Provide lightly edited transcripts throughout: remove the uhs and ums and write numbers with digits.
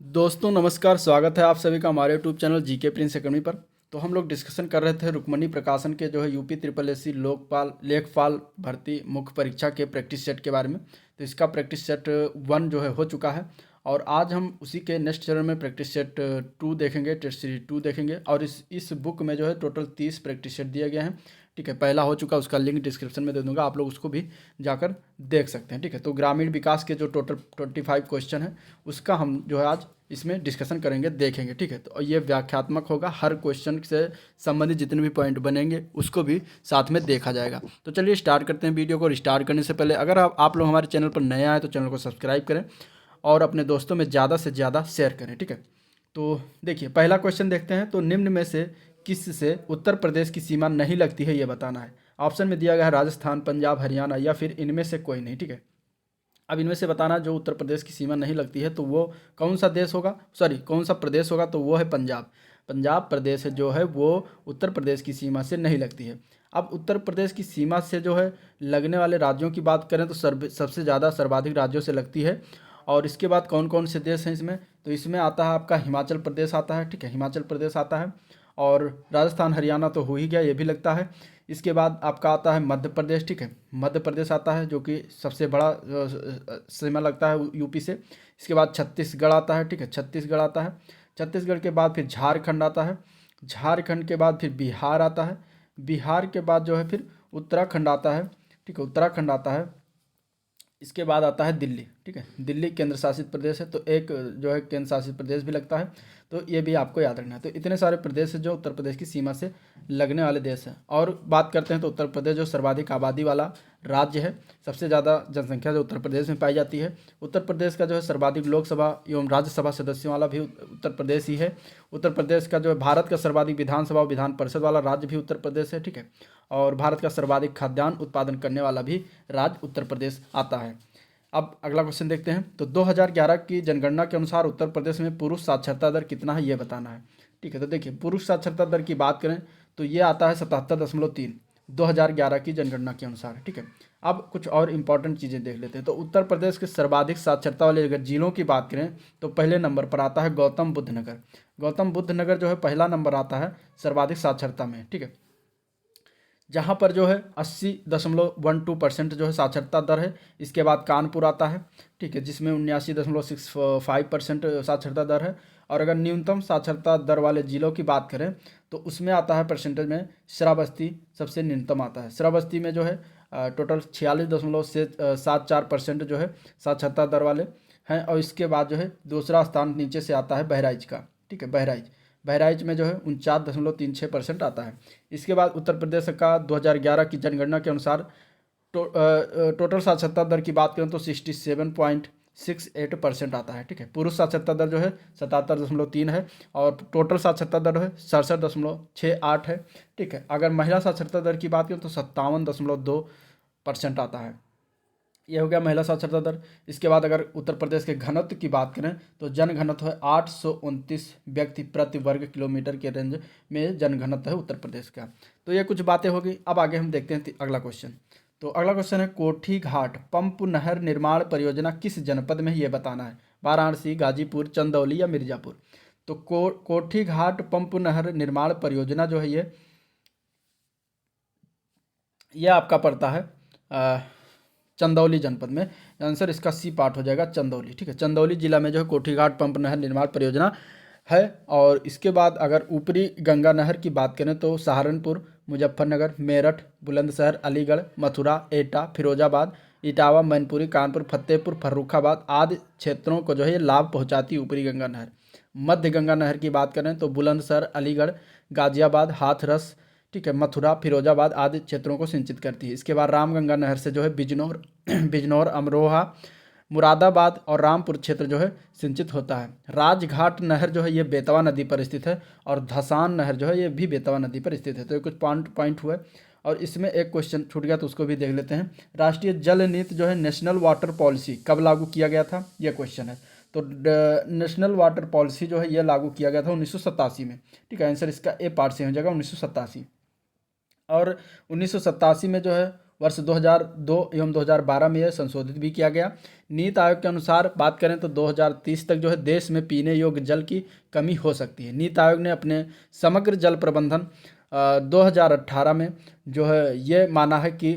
दोस्तों नमस्कार, स्वागत है आप सभी का हमारे YouTube channel GK Prince academy पर। तो हम लोग डिस्कशन कर रहे थे रुक्मणी प्रकाशन के जो है यूपी ट्रिपल एससी लोकपाल लेखपाल भर्ती मुख्य परीक्षा के प्रैक्टिस सेट के बारे में। तो इसका प्रैक्टिस सेट 1 जो है हो चुका है और आज हम उसी के नेक्स्ट चरण में प्रैक्टिस सेट 2 देखेंगे, टेस्ट सीरीज 2 देखेंगे। और इस बुक में जो है टोटल 30 प्रैक्टिस सेट दिए गए हैं। ठीक है, पहला हो चुका, उसका लिंक डिस्क्रिप्शन में दे दूंगा, आप लोग उसको भी जाकर देख सकते हैं। ठीक है, तो ग्रामीण विकास के जो टोटल 25 क्वेश्चन है उसका हम जो है आज इसमें डिस्कशन करेंगे, देखेंगे। ठीक है, तो ये व्याख्यात्मक होगा, हर क्वेश्चन से संबंधित जितने भी पॉइंट बनेंगे उसको भी साथ में देखा जाएगा। तो चलिए स्टार्ट करते हैं वीडियो को। और स्टार्ट करने से पहले अगर आप लोग हमारे चैनल पर नए आए तो चैनल को सब्सक्राइब करें और अपने दोस्तों में ज़्यादा से ज़्यादा शेयर करें। ठीक है, तो देखिए पहला क्वेश्चन देखते हैं। तो निम्न में से किस से उत्तर प्रदेश की सीमा नहीं लगती है, ये बताना है। ऑप्शन में दिया गया है राजस्थान, पंजाब, हरियाणा या फिर इनमें से कोई नहीं। ठीक है, अब इनमें से बताना जो उत्तर प्रदेश की सीमा नहीं लगती है तो वो कौन सा देश होगा, सॉरी कौन सा प्रदेश होगा, तो वो है पंजाब। पंजाब प्रदेश जो है वो उत्तर प्रदेश की सीमा से नहीं लगती है। अब उत्तर प्रदेश की सीमा से जो है लगने वाले राज्यों की बात करें तो सबसे ज़्यादा सर्वाधिक राज्यों से लगती है। और इसके बाद कौन कौन से देश हैं इसमें, तो इसमें आता है आपका हिमाचल प्रदेश आता है। ठीक है, हिमाचल प्रदेश आता है और राजस्थान हरियाणा तो हो ही गया, ये भी लगता है। इसके बाद आपका आता है मध्य प्रदेश। ठीक है, मध्य प्रदेश आता है जो कि सबसे बड़ा सीमा लगता है यूपी से। इसके बाद छत्तीसगढ़ आता है। ठीक है, छत्तीसगढ़ आता है। छत्तीसगढ़ के बाद फिर झारखंड आता है। झारखंड के बाद फिर बिहार आता है। बिहार के बाद जो है फिर उत्तराखंड आता है। ठीक है, उत्तराखंड आता है। इसके बाद आता है दिल्ली। ठीक है, दिल्ली केंद्र शासित प्रदेश है, तो एक जो है केंद्र शासित प्रदेश भी लगता है। तो ये भी आपको याद रखना है। तो इतने सारे प्रदेश हैं जो उत्तर प्रदेश की सीमा से लगने वाले देश हैं। और बात करते हैं तो उत्तर प्रदेश जो सर्वाधिक आबादी वाला राज्य है, सबसे ज़्यादा जनसंख्या जो उत्तर प्रदेश में पाई जाती है। उत्तर प्रदेश का जो है सर्वाधिक लोकसभा एवं राज्यसभा सदस्यों वाला भी उत्तर प्रदेश ही है। उत्तर प्रदेश का जो है भारत का सर्वाधिक विधानसभा और विधान परिषद वाला राज्य भी उत्तर प्रदेश है। ठीक है, और भारत का सर्वाधिक खाद्यान्न उत्पादन करने वाला भी राज्य उत्तर प्रदेश आता है। अब अगला क्वेश्चन देखते हैं। तो 2011 की जनगणना के अनुसार उत्तर प्रदेश में पुरुष साक्षरता दर कितना है, ये बताना है। ठीक है, तो देखिए पुरुष साक्षरता दर की बात करें तो ये आता है 77.3, 2011 की जनगणना के अनुसार। ठीक है, अब कुछ और इंपॉर्टेंट चीज़ें देख लेते हैं। तो उत्तर प्रदेश के सर्वाधिक साक्षरता वाले अगर जिलों की बात करें तो पहले नंबर पर आता है गौतम बुद्ध नगर। गौतम बुद्ध नगर जो है पहला नंबर आता है सर्वाधिक साक्षरता में। ठीक है, जहाँ पर जो है 80.12% जो है साक्षरता दर है। इसके बाद कानपुर आता है। ठीक है, जिसमें 79.65% साक्षरता दर है। और अगर न्यूनतम साक्षरता दर वाले जिलों की बात करें तो उसमें आता है परसेंटेज में श्रावस्ती सबसे न्यूनतम आता है। श्रावस्ती में जो है टोटल 46.74% जो है साक्षरता दर वाले हैं। और इसके बाद जो है दूसरा स्थान नीचे से आता है बहराइच का। ठीक है, बहराइच बहराइच में जो है 49.36% आता है। इसके बाद उत्तर प्रदेश का 2011 की जनगणना के अनुसार टोटल साक्षरता दर की बात करें तो 67.68% आता है। ठीक है, पुरुष साक्षरता दर जो है 77.3 है और टोटल साक्षरता दर है 67.68 है। ठीक है, अगर महिला साक्षरता दर की बात करें तो 57.2% आता है। ये हो गया महिला साक्षरता दर। इसके बाद अगर उत्तर प्रदेश के घनत्व की बात करें तो जन घनत्व है 829 व्यक्ति प्रति वर्ग किलोमीटर के रेंज में जन घनत्व है उत्तर प्रदेश का। तो ये कुछ बातें होगी। अब आगे हम देखते हैं अगला क्वेश्चन। तो अगला क्वेश्चन है कोठी घाट पंप नहर निर्माण परियोजना किस जनपद में है, ये बताना है। वाराणसी, गाजीपुर, चंदौली या मिर्जापुर। तो कोठी घाट पंप नहर निर्माण परियोजना जो है ये आपका पड़ता है चंदौली जनपद में। आंसर इसका सी पार्ट हो जाएगा चंदौली। ठीक है, चंदौली जिला में जो है कोठीघाट पंप नहर निर्माण परियोजना है। और इसके बाद अगर ऊपरी गंगा नहर की बात करें तो सहारनपुर, मुजफ्फरनगर, मेरठ, बुलंदशहर, अलीगढ़, मथुरा, एटा, फिरोजाबाद, इटावा, मैनपुरी, कानपुर, फतेहपुर, फर्रुखाबाद आदि क्षेत्रों को जो है ये लाभ पहुंचाती है ऊपरी गंगा नहर। मध्य गंगा नहर की बात करें तो बुलंदशहर, अलीगढ़, गाजियाबाद, हाथरस, ठीक है, मथुरा, फिरोजाबाद आदि क्षेत्रों को सिंचित करती है। इसके बाद रामगंगा नहर से जो है बिजनौर बिजनौर, अमरोहा, मुरादाबाद और रामपुर क्षेत्र जो है सिंचित होता है। राजघाट नहर जो है ये बेतवा नदी पर स्थित है और धसान नहर जो है ये भी बेतवा नदी पर स्थित है। तो ये कुछ पॉइंट हुए। और इसमें एक क्वेश्चन छूट गया तो उसको भी देख लेते हैं। राष्ट्रीय जल नीति जो है नेशनल वाटर पॉलिसी कब लागू किया गया था, ये क्वेश्चन है। तो नेशनल वाटर पॉलिसी जो है ये लागू किया गया था 1987 में। ठीक है, आंसर इसका ए पार्ट से हो जाएगा 1987। और 1987 में जो है वर्ष 2002 एवं 2012 में यह संशोधित भी किया गया। नीति आयोग के अनुसार बात करें तो 2030 तक जो है देश में पीने योग्य जल की कमी हो सकती है। नीति आयोग ने अपने समग्र जल प्रबंधन 2018 में जो है ये माना है कि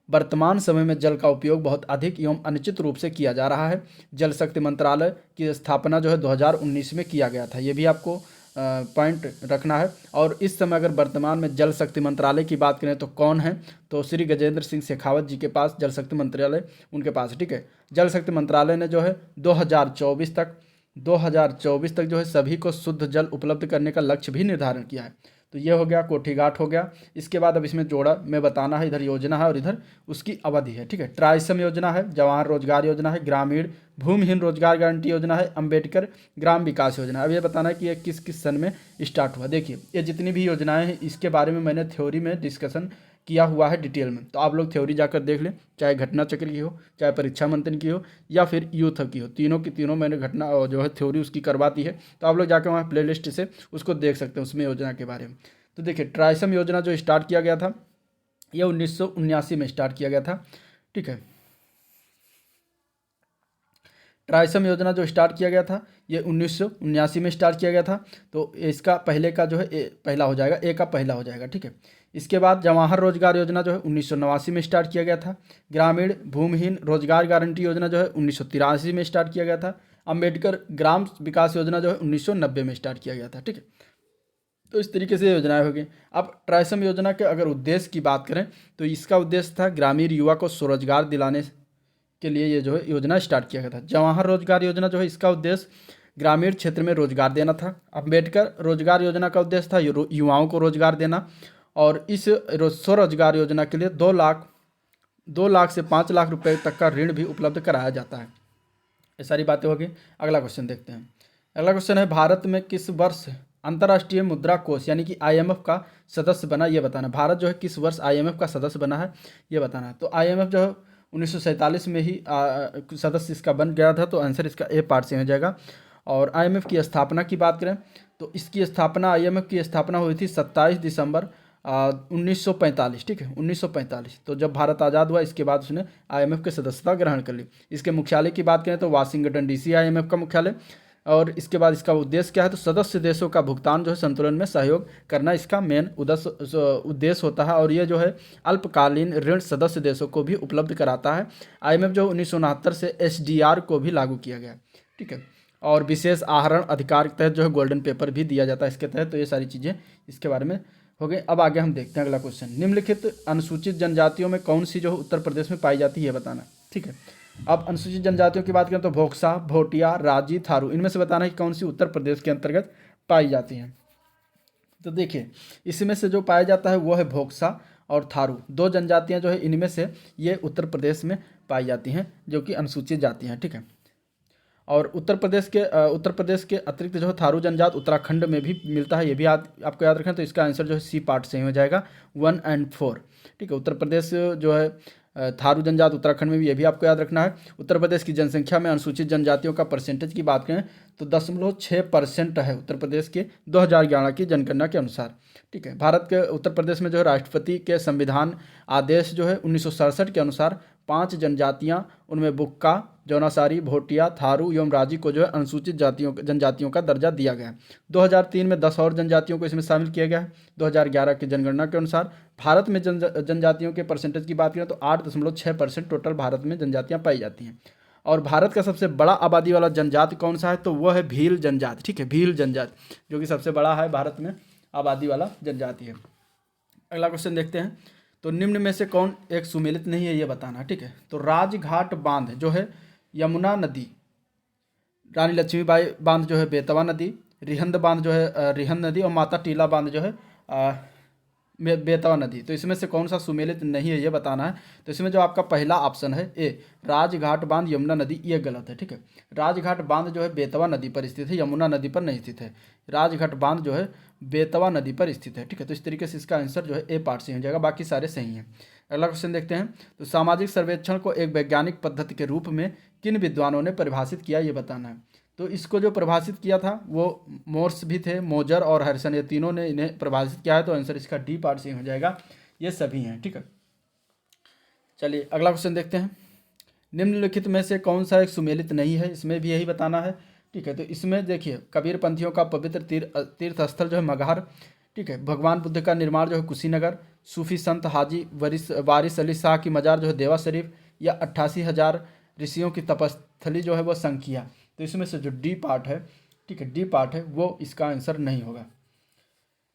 वर्तमान समय में जल का उपयोग बहुत अधिक एवं अनुचित रूप से किया जा रहा है। जल शक्ति मंत्रालय की स्थापना जो है 2019 में किया गया था, ये भी आपको पॉइंट रखना है। और इस समय अगर वर्तमान में जल शक्ति मंत्रालय की बात करें तो कौन है, तो श्री गजेंद्र सिंह शेखावत जी के पास जल शक्ति मंत्रालय उनके पास है, ठीक है। जल शक्ति मंत्रालय ने जो है 2024 तक जो है सभी को शुद्ध जल उपलब्ध करने का लक्ष्य भी निर्धारण किया है। तो ये हो गया, कोठीघाट हो गया। इसके बाद अब इसमें जोड़ा में बताना है, इधर योजना है और इधर उसकी अवधि है, ठीक है। ट्राइसम योजना है, जवाहर रोजगार योजना है, ग्रामीण भूमिहीन रोजगार गारंटी योजना है, अंबेडकर ग्राम विकास योजना। अब ये बताना है कि ये किस किस सन में स्टार्ट हुआ। देखिए ये जितनी भी योजनाएं हैं इसके बारे में मैंने थ्योरी में डिस्कशन किया हुआ है डिटेल में, तो आप लोग थ्योरी जाकर देख लें, चाहे घटना चक्र की हो, चाहे परीक्षा मंथन की हो, या फिर यूथ की हो, तीनों की तीनों मैंने घटना जो है थ्योरी उसकी करवाती है। तो आप लोग जाकर वहाँ प्लेलिस्ट से उसको देख सकते हैं उसमें योजना के बारे में। तो देखिए ट्राइसम योजना जो स्टार्ट किया गया था ये 1979 में स्टार्ट किया गया था, ठीक है। ट्राइसम योजना जो स्टार्ट किया गया था ये 1979 में स्टार्ट किया गया था। तो इसका पहले का जो है पहला हो जाएगा, ए का पहला हो जाएगा, ठीक है। इसके बाद जवाहर रोजगार योजना जो है 1989 में स्टार्ट किया गया था। ग्रामीण भूमिहीन रोजगार गारंटी योजना जो है 1983 में स्टार्ट किया गया था। अंबेडकर ग्राम विकास योजना जो है 1990 में स्टार्ट किया गया था, ठीक है। तो इस तरीके से योजनाएं होगी। अब ट्राइसम योजना के अगर उद्देश्य की बात करें तो इसका उद्देश्य था ग्रामीण युवा को स्वरोजगार दिलाने के लिए ये जो है योजना स्टार्ट किया गया था। जवाहर रोजगार योजना जो है इसका उद्देश्य ग्रामीण क्षेत्र में रोजगार देना था। अंबेडकर रोजगार योजना का उद्देश्य था युवाओं को रोजगार देना, और इस स्वरोजगार योजना के लिए 2 लाख से 5 लाख रुपए तक का ऋण भी उपलब्ध कराया जाता है। ये सारी बातें होगी। अगला क्वेश्चन देखते हैं। अगला क्वेश्चन है भारत में किस वर्ष अंतर्राष्ट्रीय मुद्रा कोष यानी कि IMF का सदस्य बना, ये बताना। भारत जो है किस वर्ष IMF का सदस्य बना है ये बताना है। तो IMF जो है 1947 में ही सदस्य इसका बन गया था, तो आंसर इसका ए पार्ट से हो जाएगा। और IMF की स्थापना की बात करें तो इसकी स्थापना IMF की स्थापना हुई थी 27 दिसंबर 1945, ठीक है, 1945। तो जब भारत आज़ाद हुआ इसके बाद उसने IMF की सदस्यता ग्रहण कर ली। इसके मुख्यालय की बात करें तो वाशिंगटन DC IMF का मुख्यालय। और इसके बाद इसका उद्देश्य क्या है, तो सदस्य देशों का भुगतान जो है संतुलन में सहयोग करना इसका मेन उद्देश्य होता है। और ये जो है अल्पकालीन ऋण सदस्य देशों को भी उपलब्ध कराता है। IMF जो 1969 से SDR को भी लागू किया गया, ठीक है। और विशेष आहरण अधिकार के तहत जो है गोल्डन पेपर भी दिया जाता है इसके तहत। तो ये सारी चीज़ें इसके बारे में हो गई। अब आगे हम देखते हैं अगला क्वेश्चन। निम्नलिखित अनुसूचित जनजातियों में कौन सी जो उत्तर प्रदेश में पाई जाती है बताना, ठीक है। अब अनुसूचित जनजातियों की बात करें तो भोक्सा, भोटिया, राजी, थारू, इनमें से बताना है कि कौन सी उत्तर प्रदेश के अंतर्गत पाई जाती हैं। तो देखिए इसमें से जो पाया जाता है वो है भोक्सा और थारू, 2 जनजातियां जो है इनमें से ये उत्तर प्रदेश में पाई जाती हैं जो कि अनुसूचित जाति हैं, ठीक है। और उत्तर प्रदेश के अतिरिक्त जो है थारू जनजात उत्तराखंड में भी मिलता है, ये भी आपको याद रखें। तो इसका आंसर जो है सी पार्ट से ही हो जाएगा 1 और 4, ठीक है। उत्तर प्रदेश जो है थारू जनजात उत्तराखंड में भी, ये भी आपको याद रखना है। उत्तर प्रदेश की जनसंख्या में अनुसूचित जनजातियों का परसेंटेज की बात करें तो 0.6% है उत्तर प्रदेश के 2011 की जनगणना के अनुसार, ठीक है। भारत के उत्तर प्रदेश में जो है राष्ट्रपति के संविधान आदेश जो है 1967 के अनुसार 5 जनजातियां, उनमें बुक्का, जौनासारी, भोटिया, थारू एवं राजी को जो है अनुसूचित जनजातियों का दर्जा दिया गया है। 2003 में 10 और जनजातियों को इसमें शामिल किया गया है। 2011 की जनगणना के अनुसार भारत में जनजातियों के परसेंटेज की बात करें तो 8.6% टोटल भारत में जनजातियां पाई जाती हैं। और भारत का सबसे बड़ा आबादी वाला जनजाति कौन सा है, तो वह है भील जनजाति, ठीक है, भील जनजाति जो कि सबसे बड़ा है भारत में आबादी वाला जनजाति है। अगला क्वेश्चन देखते हैं। तो निम्न में से कौन एक सुमेलित नहीं है ये बताना, ठीक है। तो राजघाट बांध जो है यमुना नदी, रानी लक्ष्मीबाई बांध जो है बेतवा नदी, रिहंद बांध जो है रिहंद नदी, और माता टीला बांध जो है बेतवा नदी। तो इसमें से कौन सा सुमेलित नहीं है ये बताना है। तो इसमें जो आपका पहला ऑप्शन है ए, राजघाट बांध यमुना नदी, ये गलत है, ठीक है। राजघाट बांध जो है बेतवा नदी पर स्थित है, यमुना नदी पर नहीं स्थित है। राजघाट बांध जो है बेतवा नदी पर स्थित है, ठीक है। तो इस तरीके से इसका आंसर जो है ए पार्ट से हो जाएगा, बाकी सारे सही हैं। अगला क्वेश्चन देखते हैं। तो सामाजिक सर्वेक्षण को एक वैज्ञानिक पद्धति के रूप में किन विद्वानों ने परिभाषित किया ये बताना है। तो इसको जो परिभाषित किया था वो मोर्स भी थे, मोजर और हरिसन, ये तीनों ने इन्हें परिभाषित किया है। तो आंसर इसका डी पार्ट से हो जाएगा, ये सभी हैं, ठीक है। चलिए अगला क्वेश्चन देखते हैं। निम्नलिखित में से कौन सा एक सुमेलित नहीं है, इसमें भी यही बताना है। ठीक है, तो इसमें देखिए कबीरपंथियों का पवित्र तीर्थ स्थल जो है मगहर। ठीक है, भगवान बुद्ध का निर्माण जो है कुशीनगर, सूफी संत हाजी वारिस अली शाह की मजार जो है देवा शरीफ, या 88,000 ऋषियों की तपस्थली जो है वो संख्या। तो इसमें से जो डी पार्ट है, ठीक है, डी पार्ट है वो इसका आंसर नहीं होगा,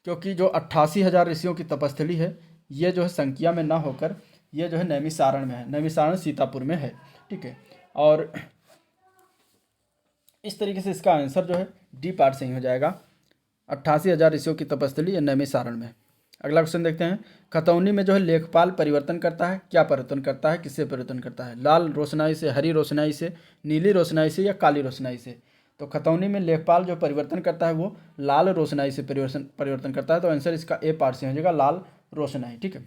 क्योंकि जो 88,000 ऋषियों की तपस्थली है ये जो है संख्या में ना होकर ये जो है नैमिषारण में है। नैमिषारण सीतापुर में है। ठीक है, और इस तरीके से इसका आंसर जो है डी पार्ट सही हो जाएगा। 88,000 ऋषियों की तपस्थली नैमिषारण में। अगला क्वेश्चन देखते हैं। खतौनी में जो है लेखपाल परिवर्तन करता है, क्या परिवर्तन करता है, किससे परिवर्तन करता है? लाल रोशनाई से, हरी रोशनाई से, नीली रोशनाई से, या काली रोशनाई से? तो खतौनी में लेखपाल जो परिवर्तन करता है वो लाल रोशनाई से परिवर्तन करता है। तो आंसर इसका ए पार्ट से हो जाएगा, लाल रोशनाई। ठीक है,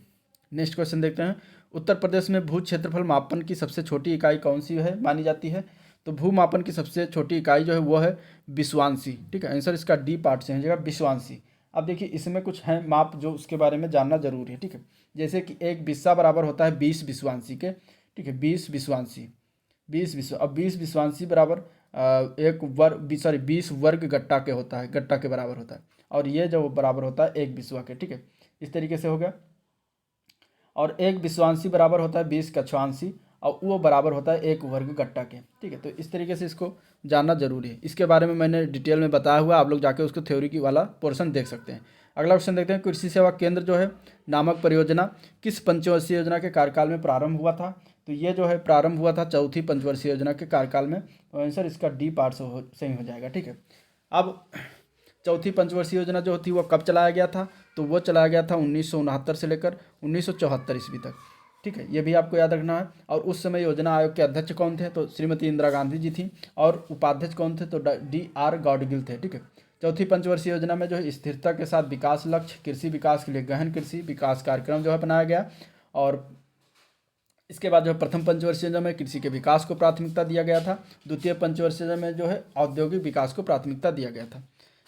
नेक्स्ट क्वेश्चन देखते हैं। उत्तर प्रदेश में भू क्षेत्रफल मापन की सबसे छोटी इकाई कौन सी है मानी जाती है? तो भू मापन की सबसे छोटी इकाई जो है वो है विश्वांशी। ठीक है, आंसर इसका डी पार्ट से हो जाएगा, विश्वांशी। अब देखिए इसमें कुछ हैं माप जो उसके बारे में जानना जरूरी है। ठीक है, जैसे कि एक बिस्सा बराबर होता है 20 विश्वांशी के। ठीक है, 20 विश्वांशी, 20 विश्वांशी बराबर एक वर्ग 20 वर्ग गट्टा के होता है, गट्टा के बराबर होता है। और ये जो बराबर होता है एक विश्वा के। ठीक है, इस तरीके से हो गया। और एक विश्वांशी बराबर होता है 20 कक्षवांशी, और वो बराबर होता है एक वर्ग गट्टा के। ठीक है, तो इस तरीके से इसको जानना जरूरी है। इसके बारे में मैंने डिटेल में बताया हुआ, आप लोग जाके उसको थ्योरी की वाला पोर्शन देख सकते हैं। अगला क्वेश्चन देखते हैं। कृषि सेवा केंद्र जो है नामक परियोजना किस पंचवर्षीय योजना के कार्यकाल में प्रारंभ हुआ था? तो ये जो है प्रारंभ हुआ था चौथी पंचवर्षीय योजना के कार्यकाल में। तो आंसर इसका डी पार्ट सही हो जाएगा। ठीक है, अब चौथी पंचवर्षीय योजना जो होती है वो कब चलाया गया था? तो वो चलाया गया था 1969 से लेकर 1974 ईस्वी तक। ठीक है, ये भी आपको याद रखना है। और उस समय योजना आयोग के अध्यक्ष कौन थे? तो श्रीमती इंदिरा गांधी जी थी। और उपाध्यक्ष कौन थे? तो D.R. गॉडगिल थे। ठीक है, चौथी पंचवर्षीय योजना में जो है स्थिरता के साथ विकास लक्ष्य, कृषि विकास के लिए गहन कृषि विकास कार्यक्रम जो है बनाया गया। और इसके बाद जो है प्रथम पंचवर्षीय योजना में कृषि के विकास को प्राथमिकता दिया गया था। द्वितीय पंचवर्षीय योजना में जो है औद्योगिक विकास को प्राथमिकता दिया गया था।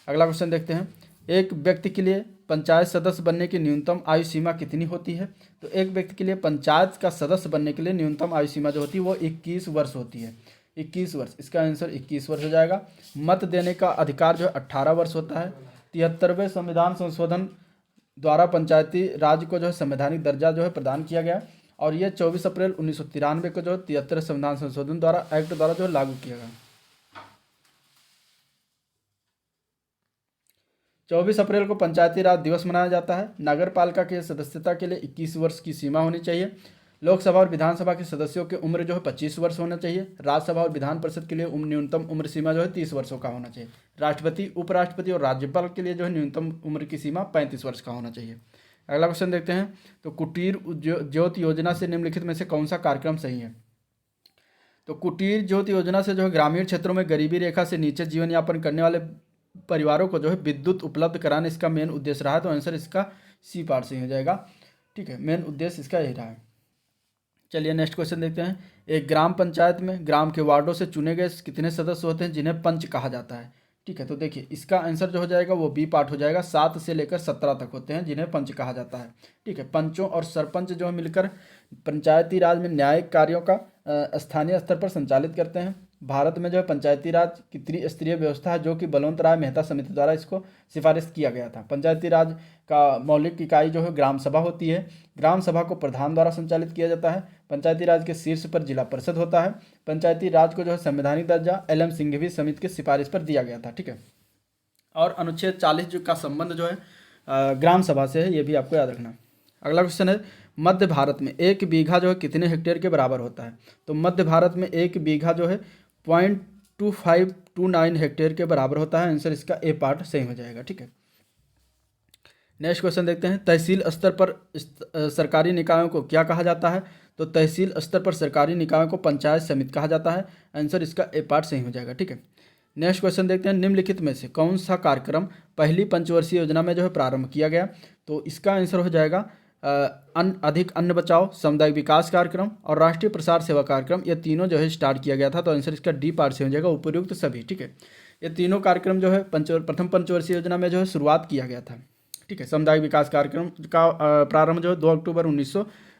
अगला क्वेश्चन देखते हैं। एक व्यक्ति के लिए पंचायत सदस्य बनने की न्यूनतम आयु सीमा कितनी होती है? तो एक व्यक्ति के लिए पंचायत का सदस्य बनने के लिए न्यूनतम आयु सीमा जो होती है वो 21 वर्ष होती है। 21 वर्ष, इसका आंसर 21 वर्ष हो जाएगा। मत देने का अधिकार जो है 18 वर्ष होता है। 73वें संविधान संशोधन द्वारा पंचायती राज को जो है संवैधानिक दर्जा जो है प्रदान किया गया। और ये 24 अप्रैल 1993 को जो 73 संविधान संशोधन द्वारा एक्ट द्वारा जो है लागू किया गया। 24 अप्रैल को पंचायती राज दिवस मनाया जाता है। नगर पालिका के सदस्यता के लिए 21 वर्ष की सीमा होनी चाहिए। लोकसभा और विधानसभा के सदस्यों की उम्र जो है 25 वर्ष होना चाहिए। राज्यसभा और विधान परिषद के लिए न्यूनतम उम्र सीमा जो है 30 वर्षों का होना चाहिए। राष्ट्रपति, उपराष्ट्रपति और राज्यपाल के लिए जो है न्यूनतम उम्र की सीमा 35 वर्ष का होना चाहिए। अगला क्वेश्चन देखते हैं। तो कुटीर ज्योति योजना से निम्नलिखित में से कौन सा कार्यक्रम सही है? तो कुटीर ज्योति योजना से जो है ग्रामीण क्षेत्रों में गरीबी रेखा से नीचे जीवन यापन करने वाले परिवारों को जो है विद्युत उपलब्ध कराना इसका मेन उद्देश्य रहा है। तो आंसर इसका सी पार्ट सही हो जाएगा। ठीक है, मेन उद्देश्य इसका यही रहा है। चलिए नेक्स्ट क्वेश्चन देखते हैं। एक ग्राम पंचायत में ग्राम के वार्डों से चुने गए कितने सदस्य होते हैं जिन्हें पंच कहा जाता है? ठीक है, तो देखिए इसका आंसर जो हो जाएगा वो बी पार्ट हो जाएगा। 7 से लेकर 17 तक होते हैं जिन्हें पंच कहा जाता है। ठीक है, पंचों और सरपंच जो है मिलकर पंचायती राज में न्यायिक कार्यों का स्थानीय स्तर पर संचालित करते हैं। भारत में जो है पंचायती राज की त्रिस्तरीय व्यवस्था है, जो कि बलवंत राय मेहता समिति द्वारा इसको सिफारिश किया गया था। पंचायती राज का मौलिक इकाई जो है ग्राम सभा होती है। ग्राम सभा को प्रधान द्वारा संचालित किया जाता है। पंचायती राज के शीर्ष पर जिला परिषद होता है। पंचायती राज को जो है संवैधानिक दर्जा LM सिंघवी समिति की सिफारिश पर दिया गया था। ठीक है, और अनुच्छेद 40 का संबंध जो है ग्राम सभा से है, ये भी आपको याद रखना। अगला क्वेश्चन है। मध्य भारत में 1 बीघा जो है कितने हेक्टेयर के बराबर होता है? तो मध्य भारत में 1 बीघा जो है 0.2529 हेक्टेयर के बराबर होता है। आंसर इसका ए पार्ट सही हो जाएगा। ठीक है, नेक्स्ट क्वेश्चन देखते हैं। तहसील स्तर पर सरकारी निकायों को क्या कहा जाता है? तो तहसील स्तर पर सरकारी निकायों को पंचायत समिति कहा जाता है। आंसर इसका ए पार्ट सही हो जाएगा। ठीक है, नेक्स्ट क्वेश्चन देखते हैं। निम्नलिखित में से कौन सा कार्यक्रम पहली पंचवर्षीय योजना में जो है प्रारंभ किया गया? तो इसका आंसर हो जाएगा अधिक अन्न बचाओ, सामुदायिक विकास कार्यक्रम और राष्ट्रीय प्रसार सेवा कार्यक्रम। ये तीनों जो है स्टार्ट किया गया था। तो आंसर इसका डी पार्ट से हो जाएगा, उपयुक्त सभी। ठीक है, ये तीनों कार्यक्रम जो है प्रथम पंचवर्षीय योजना में जो है शुरुआत किया गया था। ठीक है, सामुदायिक विकास कार्यक्रम का प्रारंभ जो है 2 अक्टूबर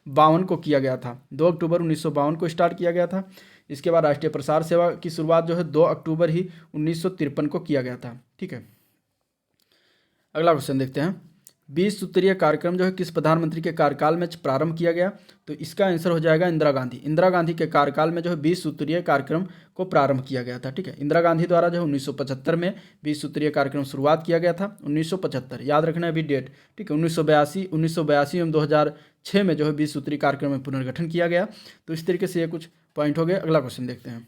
1952 को किया गया था। 2 अक्टूबर 1952 को स्टार्ट किया गया था। इसके बाद राष्ट्रीय प्रसार सेवा की शुरुआत जो है 2 अक्टूबर ही 1953 को किया गया था। ठीक है, अगला क्वेश्चन देखते हैं। 20 सूत्रीय कार्यक्रम जो है किस प्रधानमंत्री के कार्यकाल में प्रारंभ किया गया? तो इसका आंसर हो जाएगा इंदिरा गांधी। इंदिरा गांधी के कार्यकाल में जो है 20 सूत्रीय कार्यक्रम को प्रारंभ किया गया था। ठीक है, इंदिरा गांधी द्वारा जो है 1975 में 20 सूत्रीय कार्यक्रम शुरुआत किया गया था। 1975 याद रखना है अभी डेट। ठीक है, 1982 एवं 2006 में जो है 20 सूत्रीय कार्यक्रम में पुनर्गठन किया गया। तो इस तरीके से ये कुछ पॉइंट हो गए। अगला क्वेश्चन देखते हैं।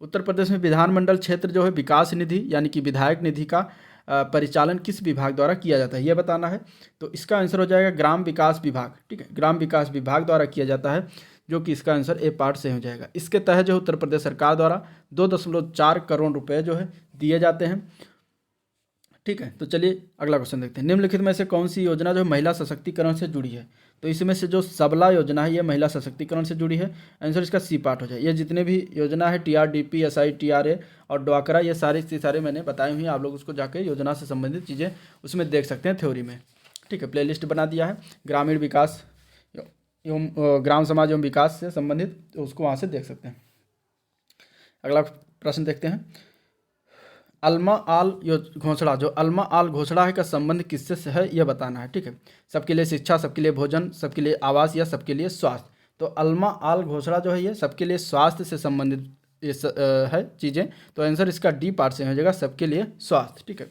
उत्तर प्रदेश में विधानमंडल क्षेत्र जो है विकास निधि यानी कि विधायक निधि का परिचालन किस विभाग द्वारा किया जाता है, यह बताना है। तो इसका आंसर हो जाएगा ग्राम विकास विभाग। ठीक है, ग्राम विकास विभाग द्वारा किया जाता है, जो कि इसका आंसर ए पार्ट से हो जाएगा। इसके तहत जो उत्तर प्रदेश सरकार द्वारा 2.4 करोड़ रुपए जो है दिए जाते हैं। ठीक है, तो चलिए अगला क्वेश्चन देखते हैं। निम्नलिखित में से कौन सी योजना जो महिला सशक्तिकरण से जुड़ी है? तो इसमें से जो सबला योजना है ये महिला सशक्तिकरण से जुड़ी है। आंसर इसका सी पार्ट हो जाए। ये जितने भी योजना है TRDP, SI, TRA और ड्वाकरा, ये सारे मैंने बताए हुए हैं। आप लोग उसको जाके योजना से संबंधित चीज़ें उसमें देख सकते हैं थ्योरी में। ठीक है, प्लेलिस्ट बना दिया है ग्रामीण विकास एवं ग्राम समाज एवं विकास से संबंधित, तो उसको वहाँ से देख सकते हैं। अगला प्रश्न देखते हैं। अल्मा आल घोषणा, जो अल्मा आल घोषणा है का संबंध किससे है यह बताना है। ठीक है, सबके लिए शिक्षा, सबके लिए भोजन, सबके लिए आवास या सबके लिए स्वास्थ्य। तो अल्मा आल घोषणा जो है ये सबके लिए स्वास्थ्य से संबंधित है चीज़ें। तो आंसर इसका डी पार्ट से हो जाएगा, सबके लिए स्वास्थ्य। ठीक है,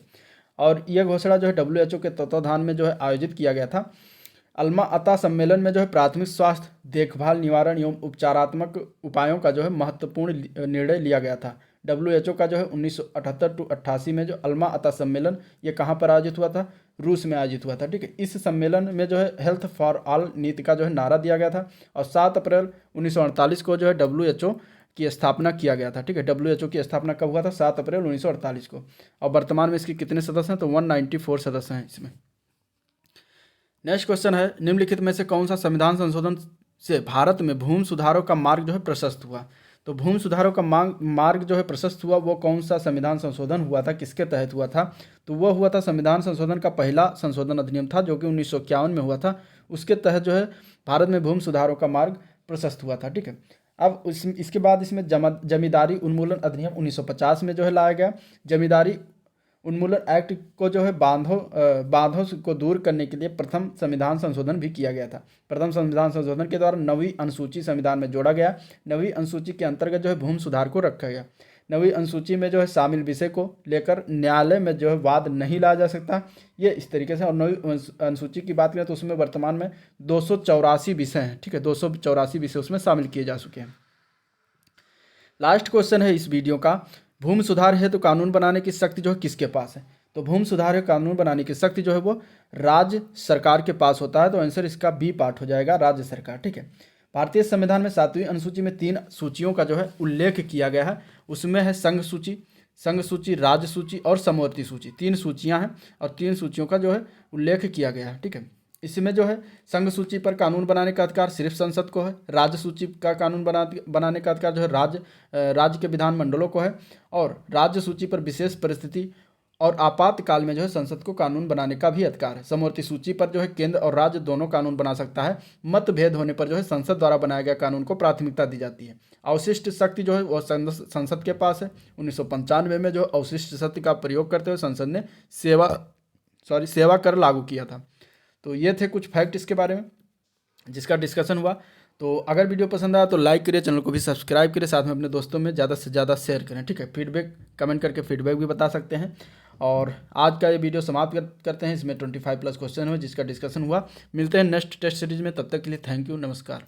और यह घोषणा जो है WHO के तत्वाधान में जो है आयोजित किया गया था। अल्मा अता सम्मेलन में जो है प्राथमिक स्वास्थ्य देखभाल, निवारण एवं उपचारात्मक उपायों का जो है महत्वपूर्ण निर्णय लिया गया था। WHO का जो है 1978 to 88 में जो अल्मा अता सम्मेलन ये कहाँ पर आयोजित हुआ था? रूस में आयोजित हुआ था। ठीक है, इस सम्मेलन में जो है हेल्थ फॉर ऑल नीति का जो है नारा दिया गया था। और 7 अप्रैल 1948 को जो है WHO की स्थापना किया गया था। ठीक है, WHO की स्थापना कब हुआ था? 7 अप्रैल 1948 को। और वर्तमान में इसके कितने सदस्य हैं? तो 194 सदस्य हैं इसमें। नेक्स्ट क्वेश्चन है, निम्नलिखित में से कौन सा संविधान संशोधन से भारत में भूमि सुधारों का मार्ग जो है प्रशस्त हुआ? तो भूमि सुधारों का मार्ग जो है प्रशस्त हुआ, वो कौन सा संविधान संशोधन हुआ था, किसके तहत हुआ था? तो वो हुआ था संविधान संशोधन का पहला संशोधन अधिनियम था, जो कि 1951 में हुआ था। उसके तहत जो है भारत में भूमि सुधारों का मार्ग प्रशस्त हुआ था। ठीक है, अब इसके बाद इसमें जमींदारी उन्मूलन अधिनियम 1950 में जो है लाया गया। जमींदारी उन्मूलन एक्ट को जो है बांधों को दूर करने के लिए प्रथम संविधान संशोधन भी किया गया था। प्रथम संविधान संशोधन के द्वारा 9वीं अनुसूची संविधान में जोड़ा गया। 9वीं अनुसूची के अंतर्गत जो है भूमि सुधार को रखा गया। 9वीं अनुसूची में जो है शामिल विषय को लेकर न्यायालय में जो है वाद नहीं लाया जा सकता, ये इस तरीके से। और 9वीं अनुसूची की बात करें तो उसमें वर्तमान में 284 विषय हैं। ठीक है, 284 विषय उसमें शामिल किए जा चुके हैं। लास्ट क्वेश्चन है इस वीडियो का, भूमि सुधार हेतु तो कानून बनाने की शक्ति जो है किसके पास है? तो भूमि सुधार हेतु कानून बनाने की शक्ति जो है वो राज्य सरकार के पास होता है। तो आंसर इसका बी पार्ट हो जाएगा, राज्य सरकार। ठीक है, भारतीय संविधान में 7वीं अनुसूची में 3 सूचियों का जो है उल्लेख किया गया है। उसमें है संघ सूची, राज्य सूची और समवर्ती सूची। 3 सूचियां हैं और 3 सूचियों का जो है उल्लेख किया गया है। ठीक है, इसमें जो है संघ सूची पर कानून बनाने का अधिकार सिर्फ संसद को है। राज्य सूची का कानून बनाने का अधिकार जो है राज्य के विधानमंडलों को है। और राज्य सूची पर विशेष परिस्थिति और आपातकाल में जो है संसद को कानून बनाने का भी अधिकार है। समवर्ती सूची पर जो है केंद्र और राज्य दोनों कानून बना सकता है। मतभेद होने पर जो है संसद द्वारा बनाया गया कानून को प्राथमिकता दी जाती है। अवशिष्ट शक्ति जो है वो संसद के पास है। 1995 में जो अवशिष्ट शक्ति का प्रयोग करते हुए संसद ने सेवा कर लागू किया था। तो ये थे कुछ फैक्ट इसके बारे में जिसका डिस्कशन हुआ। तो अगर वीडियो पसंद आया तो लाइक करिए, चैनल को भी सब्सक्राइब करिए, साथ में अपने दोस्तों में ज़्यादा से ज़्यादा शेयर करें। ठीक है, फीडबैक कमेंट करके फीडबैक भी बता सकते हैं। और आज का ये वीडियो समाप्त करते हैं। इसमें 25+ क्वेश्चन हुए जिसका डिस्कशन हुआ। मिलते हैं नेक्स्ट टेस्ट सीरीज में, तब तक के लिए थैंक यू, नमस्कार।